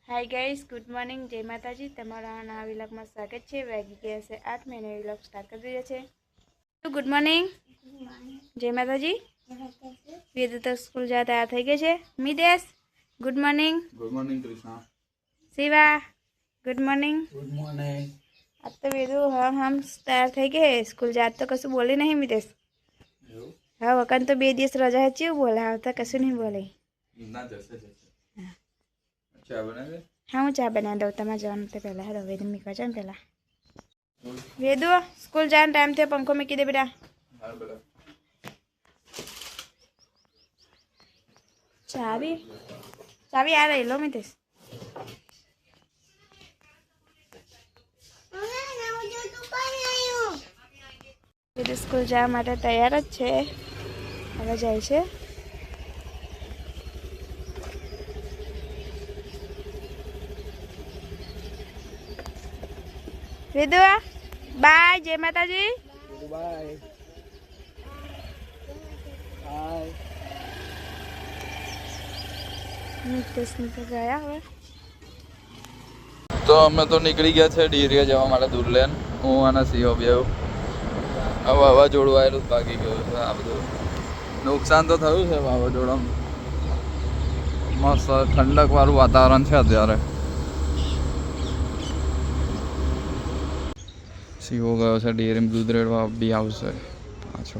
Hi guys, good morning, जय माताजी। तमारा नवा व्लॉग में स्वागत है। वागी गया से 8 महीने व्लॉग स्टार्ट कर दिया है। तो गुड मॉर्निंग, जय माताजी। वेदु तो स्कूल जाता आ थई गई है। Midesh good morning. Good morning Krishna. Shiva good morning. Good morning. अब तो वेदु हम तैयार थई गए। स्कूल जात तो कशु बोले नहीं मिदेश। हाँ वकन तो 2 दिवस रजा है ची बोला हाँ तो कशु नहीं बोले ना जैसे अच्छा बना दे। हाँ हूँ चा बना दो तमा जवान तो पहला है वेदु मीका जान पहला वेदु स्कूल जान टाइम थे पंखो में की दे बेटा। हां बेटा चाबी आ रही लो मितेश। वेदु स्कूल जावा माटे तैयार ज छे। હવે જાય છે। વેદુ બાય, જય માતાજી। Bye bye. मितेश ने तो गया હવે। તો અમે તો નીકળી ગયા છે ડીરિયા જવા માટે દૂર લેન। હું અને સિંહો બેવ હવે વાવાઝોડું આવેલું ભાગી ગયું છે। આ બધું નુકસાન તો થયું છે વાવાઝોડામાં। મસ્ત ઠંડક વાળું વાતાવરણ છે અત્યારે। સિંહો ગયો છે ડેરીમાં દૂધ રેડવા, બી આવશે પાછો।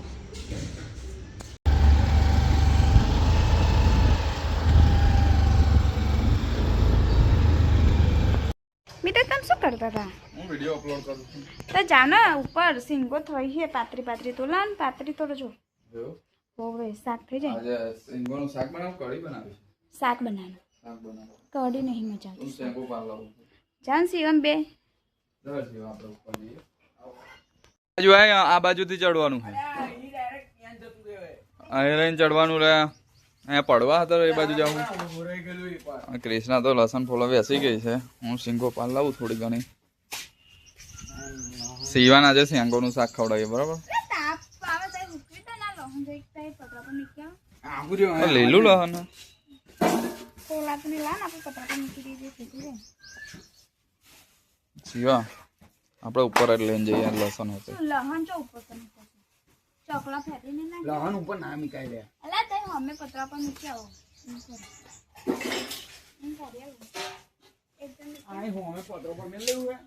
मितेश तुम शू करता था? હું વિડિયો અપલોડ કરું છું। तो जाना ऊपर सिंगो थई है पातरी पातरी तो लान पातरी तो जो જો होवे शाक થઈ જાય। આજે સિંગોનું શાક બનાવ, કઢી બનાવી છે। શાક બનાનો શાક બનાવો કઢી નહીં મજા તું આવતી। શેમ્પુ પાર્લર જાન સીવન બે દર જીવા આપણે ઉપર જઈએ। બાજુ આ બાજુથી ચડવાનું છે। અહીં રહીને ચડવાનું રહે। અહીંયા પડવા હતા એ બાજુ જાઉં। કૃષ્ણા તો લસણ ફોલો બેસી ગઈ છે। હું સિંગો પાલ લાવું થોડી ઘણી। સીવાન આજે શેંગોનું શાક ખવડાવીએ બરાબર। તાપ આવે તો હુકવી તો ના લો હું એક સાઈડ પતરા પર નીકળ્યા લીલું લહન કોલા તો લાન આપણે પતરા પર નીકળી દઈએ ફેંકી દે। સીવા આપણે ઉપર જ લઈને જઈએ લસણ હતું। લહન ચો ઉપર તો નીકળશે ચોકલા ફેંકીને ના લહન ઉપર ના મીકાઈ દે। અલા તે હમે પતરા પર નીચે આવો एकदम આઈ હું અમે પત્રો પર મેલ લેવું હે।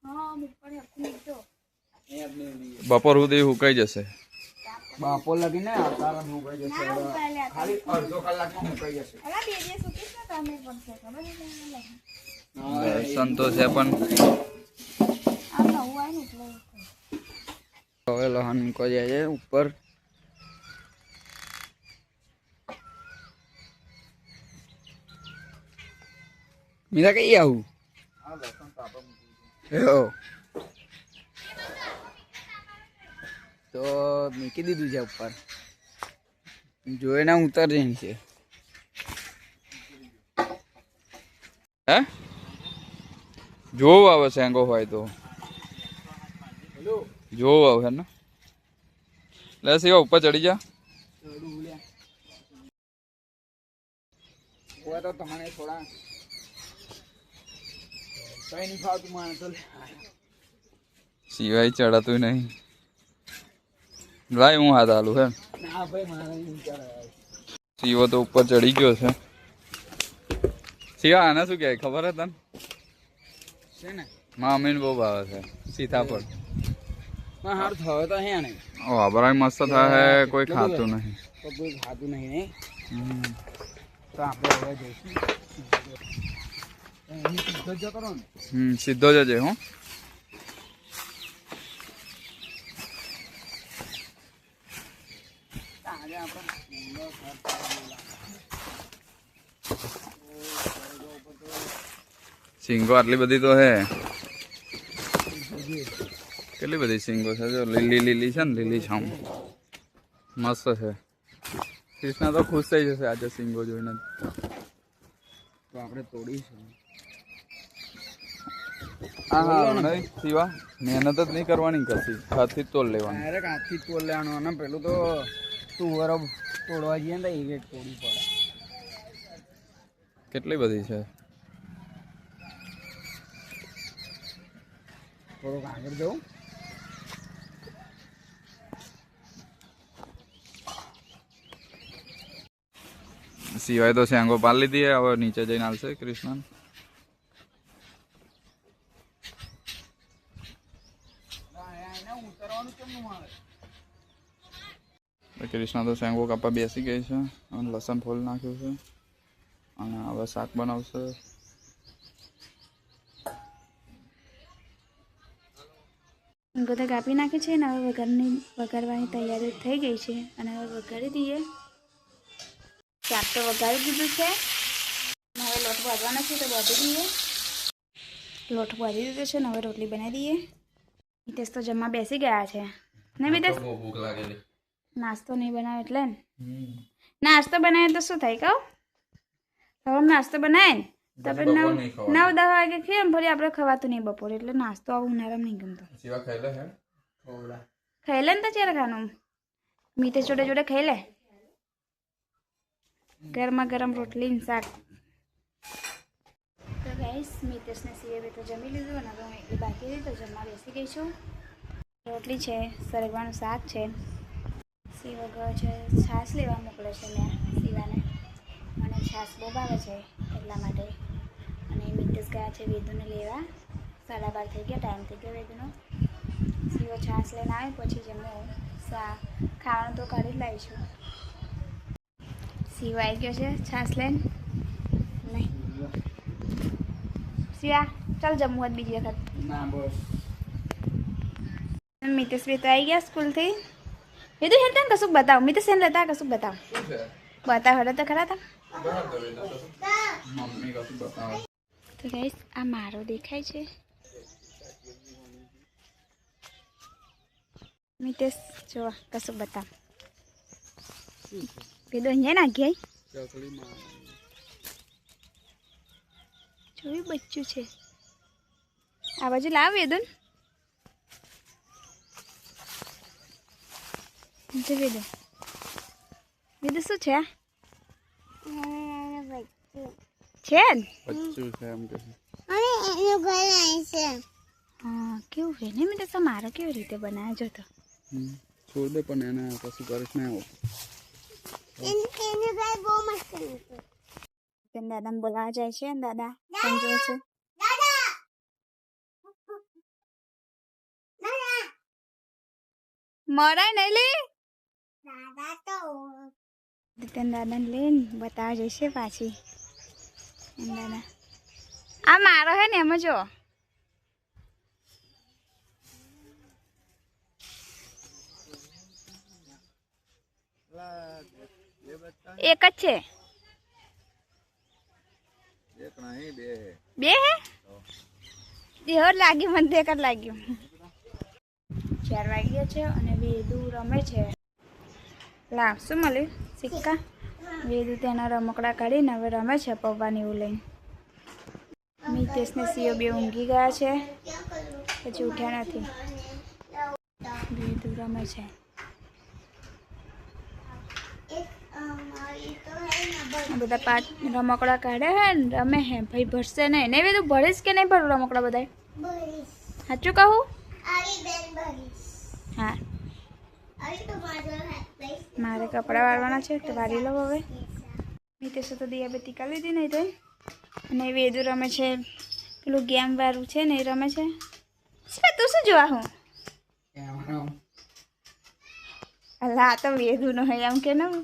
हाँ ऊपर है नीचे એ આપને લીએ બપોર સુધી હુકાઈ જશે। બાપો લગીને આતારા મુકાઈ જશે। ना पहले ખાલી અડધો કલાકમાં મુકાઈ જશે। अला दे दिए सुकीस ना તમે પડશે ખબર છે લસણ તો છે પણ આ નવું આય ને એટલે હવે લહન મુકાઈ જાય છે ઉપર। મીરા કઈ આવું એવો તો મૂકી દીધું છે ઉપર। જોઈને ઉતર જઈને છે। હે જોવું આવે શેંગો હોય તો જોવું આવે ને। લે સીવા ઉપર ચડી જા। તો તમને થોડા કઈ નહીં ફાવતું માને તો સિવાય ચડાતું નહીં। લાય હું હાથ હાલું હે। ના ભાઈ મારે નહીં ચડાય। સીવો તો ઉપર ચડી ગયો છે। સિવા આને શું કહે ખબર હે તને? છે ને મારા મમ્મીને બહુ ભાવે છે સીતાફળ। પણ હાર થયો તો હે ને ઓ બરાબર મસ્ત થાય હે, કોઈ ખાતું નહીં। તો કોઈ ખાતું નહીં ને હમ। તો આપણે હવે જઈશું અહીં સીધો જ કરો ને। સીધો જજે હું। આજે આપણે સિંગો આટલી બધી તો હે। કેટલી બધી સિંગો છે જો લીલી લીલી છે ને લીલી છામ મસ્ત છે। કૃષ્ણા તો ખુશ થઈ જશે આજે સિંગો જોઈને। તો આપણે તોડીશું। હા હા નહીં સિવા મહેનત જ નહીં કરવાની કશી, હાથથી જ તોડ લેવાનું। ડાયરેક્ટ હાથથી જ તોડ લેવાનું। અને પેલું તો તુવરો તોડવા જઈએ ને તો એક એક તોડવી પડે। કેટલી બધી છે થોડુંક આગળ જવું. સિવાય તો સેંગો પાડી લીધી હે, હવે નીચે જઈને આવશે કૃષ્ણ. કૃષ્ણ તો સેંગો કાપવા બેસી ગઈ છે અને લસણ ફોલ નાખ્યું છે અને હવે શાક બનાવશે. ગોતા કાપી નાખી છે ને હવે વઘારવાની તૈયારી થઈ ગઈ છે અને હવે વઘારી દઈએ. શાક તો વઘારી દીધું છે, હવે લોટ બાંધવાનો છે તો બાંધી દઈએ. લોટ બાંધી દીધો છે ને હવે રોટલી બનાવી દઈએ. મિતેશ તો જમવા બેસી ગયા છે ને મિતેશ? ભૂખ લાગેલી. નાસ્તો નહીં બનાવે એટલે ને. નાસ્તો બનાવે તો શું થાય કહું? હવે નાસ્તો બનાવે ને તો આપણે 9-10 વાગે ખાઈએ ને ફરી આપણે ખવાતું નહીં બપોરે, એટલે નાસ્તો આવું ઉનાળામાં નહીં ગમતો. સિવા ખાઈ લે હે થોડા. ખાઈ લે ને તો ચાલે ખાનું. મિતેશ જોડે જોડે ખાઈ લે. ગરમા ગરમ રોટલી ને શાક. તો ગાઈસ મિતેશને સિવાય તો જમી લીધું અને હવે હું એકલી બાકી રહી તો જમવા બેસી ગઈ છું. રોટલી છે, સરગવાનું શાક છે, સીવો ગયો છે, છાશ લેવા મોકલે છે મેં સીવાને. મને છાશ બહુ ભાવે છે એટલા માટે. અને મિતેશ ગયા છે વેદુને લેવા. 12:30 થઈ ગયા, ટાઈમ થઈ ગયો વેદુનો. સીવો છાશ લઈને આવે પછી જમવું. ખાવાનું તો કાઢી જ લાવીશું. સીવો આવી ગયો છે છાશ લઈને. નહીં સિયા ચાલ જમવું જ બીજી વખત. ના બસ. મિતેશ બી તો આવી ગયા સ્કૂલથી. એ તો હેડ તને કશુંક બતાવ. મિતેશ એને લેતા કશુંક બતાવ. બતાવ હેડો તો ખરા તા. મમ્મી કશું બતાવે. તો ગાઈસ આ મારો દેખાય છે. મિતેશ જો કશુંક બતાવ. કીધું અહીંયા ના ગયા જોયું બચ્ચું છે. આ બાજુ લાવ વેદન. વેદન વેદન શું છે? છે ને બચ્ચું છે એમ કે. હા કેવું છે ને મિતેશ મારો કેવી રીતે બનાવ્યો જો તો. છોડ દે પણ એને કશું કરીશ ને આવું. દાદા બોલાવા જાય છે ને દાદા સમજો છે. મરાય નહીં લે દાદા ને લઈને બતાવવા જઈશે પાછી. દાદા આ મારો હે ને એમાં જો એક જ છે. બે હે દેહર લાગ્યું મને દેખ જ લાગ્યું. 4 વાગ્યા છે અને વેદુ રમે છે. લાવ શું મળ્યું સિક્કા. વેદુ તેના રમકડા કાઢીને હવે રમે છે પપ્પાને એવું લઈને. મિતેશને સીઓ બે ઊંઘી ગયા છે પછી ઉઠ્યા નથી. વેદુ રમે છે. બધા રમકડા કાઢે હે ને રમે હે. ભાઈ ભરશે નહીં ને વેદુ ભરીશ કે નહીં ભરું રમકડા બધા? સાચું કહું? હા મારે કપડાં વાળવાના છે તો વાળી લો હવે. મિતેશ તો દિયાબત્તી કરી લીધી નહીં તો. અને વેદુ રમે છે પેલું ગેમ વાળું છે ને એ રમે છે. તું શું જોવા હું? અલા તો વેદુ નો હોય એમ કે ના.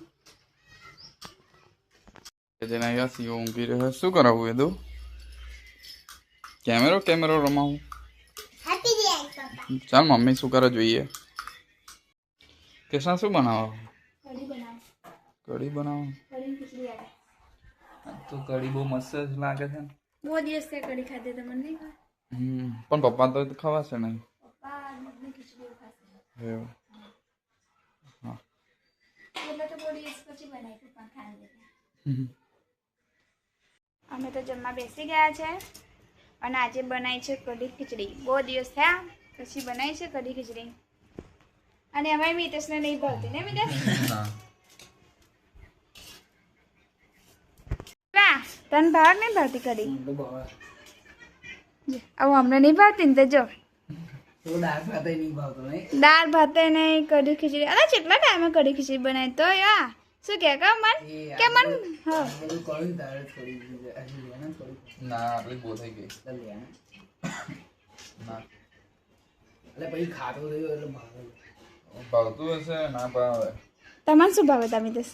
જેના અહીંયા સીઓ ઊંઘી રહ્યો. શું કરાવું વેદુ? કેમેરો રમાવું. ચાલ મમ્મી શું કરે જોઈએ. કૃષ્ણ શું બનાવો? કઢી બનાવો. તો કઢી બહુ મસ્ત લાગે છે. બહુ દિવસ ત્યાં કઢી ખાધી તો મને નહીં. પણ પપ્પા તો ખવાશે નહીં. એવું હા. અમે તો જમવા બેસી ગયા છે અને આજે બનાવી છે કઢી ખીચડી. બહુ દિવસ થયા પછી બનાવી છે કઢી ખીચડી. અને અમારી મિતેશને નહીં ભાવતી ને મિતેશ? તને ભાવ નહીં ભાવતી કઢી? હવે અમને નહીં ભાવતી ને તો જો તો દાળ ભાત નહીં ભાવતો નહીં. દાળ ભાતે નહીં, કઢી ખીચડી. અરે કેટલા ટાઈમે કઢી ખીચડી બનાવી તો યા શું કે કા મન કે મન હા બધું કળું તારે થોડી હજી લેના થોડી ના આટલી બહુ થઈ ગઈ લેના ના એટલે પછી ખાતો થયો એટલે ભાવે. ભાવતું હશે ના ભાવે તમને શું ભાવે તમે દસ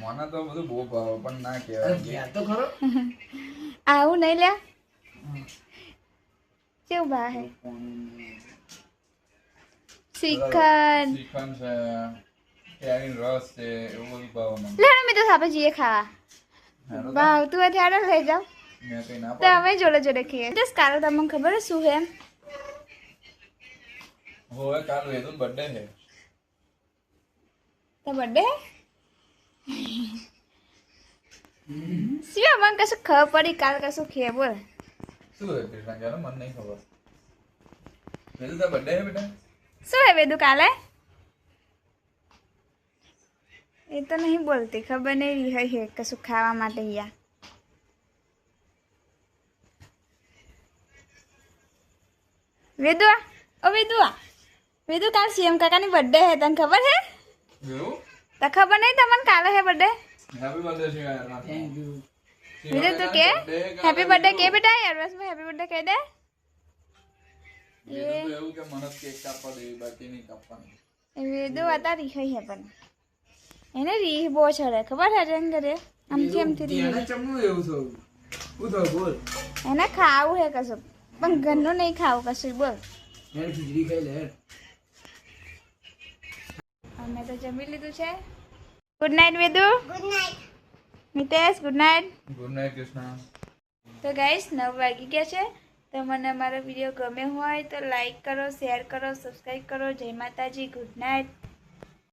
મને તો બધું બહુ ભાવે પણ ના અરે કહેવાય ઘેર તો ખરો. આવું નહીં લ્યા કેવું ભાવે શ્રીખંડ શ્રીખંડ છે કેરીનો રસ છે એવું બધું ભાવે મને લેડો મેં તો સાપે જઈએ ખાવા હેલો તો ભાવતું હોય ત્યારે લઈ જાઓ મેં કઈ ના તો અમે જોડે જોડે ખાઈએ જસ કાલે તમને ખબર છે શું છે એમ હોય કાલ વેદુન બર્થડે છે તો બર્થડે શું મને કશું ખબર પડી કાલ કશું ખે બોલ શું હે કૃષ્ણ ક્યારે મને નહીં ખબર વેદુ તાર બર્થડે છે બેટા શું હે વેદુ કાલે એ તો નહીં બોલતી ખબર નહીં રહી છે કશું ખાવા માટે યા વેદુઆ ઓ વેદુઆ વેદુ કાલ સીએમ કાકાની બર્થડે હે તને ખબર હે એવું તો ખબર નહીં તમને કાલે હે બર્થડે હેપી બર્થડે છે યાર થેન્ક યુ. વેદુ તું કે હેપી બર્થડે કે બેટા એડવાન્સમાં હેપી બર્થડે કહી દે વેદુ તો એવું કે મને કેક કાપવા દે બાકી નહીં કાપવાની એ વેદુ હતા રીહ હે પણ એને રીહ બહુ ચડે ખબર હે જન કરે આમથી આમથી રીહ એને ચમનું એવું થયું હું તો બોલ એને ખાવું હે કશું પણ ઘરનું નહીં ખાવું કશું બોલ એને ખીચડી ખાઈ લે. અમે તો જમી લીધું છે good night Vedu good night Mitesh good night good night Krishna તો ગાઈસ 9 વાગી ગયા છે તો મને અમારો વિડીયો ગમ્યો હોય તો લાઈક કરો શેર કરો સબસ્ક્રાઈબ કરો જય માતાજી ગુડ નાઇટ